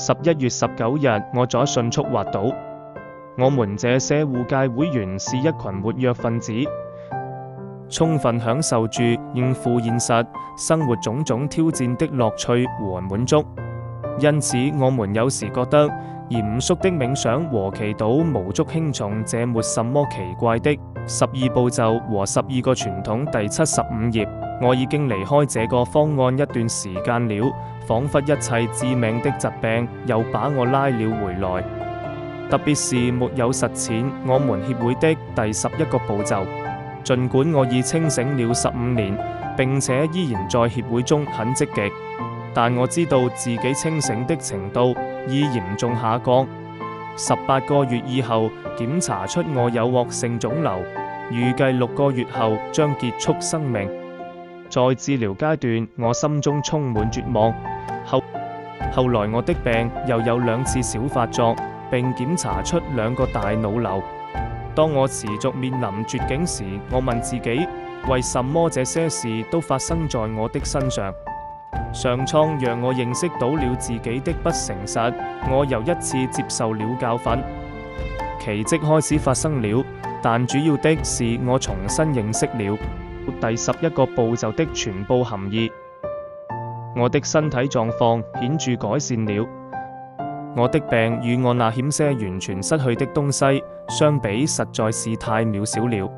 11月19日，我在迅速滑倒。我們這些護戒會員是一群活躍分子，充分享受住應付現實生活種種挑戰的樂趣和滿足。因此，我們有時覺得嚴肅的冥想和祈禱無足輕重，這沒什麼奇怪的。12步驟和12個傳統第75頁。我已經離開這個方案一段時間了，仿佛一切致命的疾病又把我拉了回來。特別是沒有實踐我們協會的第11個步驟。儘管我已清醒了15年，並且依然在協會中很積極，但我知道自己清醒的程度已嚴重下降。18個月以後，檢查出我有惡性腫瘤，預計6個月後將結束生命。在治療階段，我心中充滿絕望。後來我的病又有2次小發作，並檢查出2個大腦瘤。當我持續面臨絕境時，我問自己，為什麼這些事都發生在我的身上？上蒼讓我認識到了自己的不誠實，我又一次接受了教訓。奇蹟開始發生了，但主要的是我重新認識了第11個步驟的全部含義。我的身體狀況顯著改善了，我的病與我那險些完全失去的東西相比實在是太渺小了。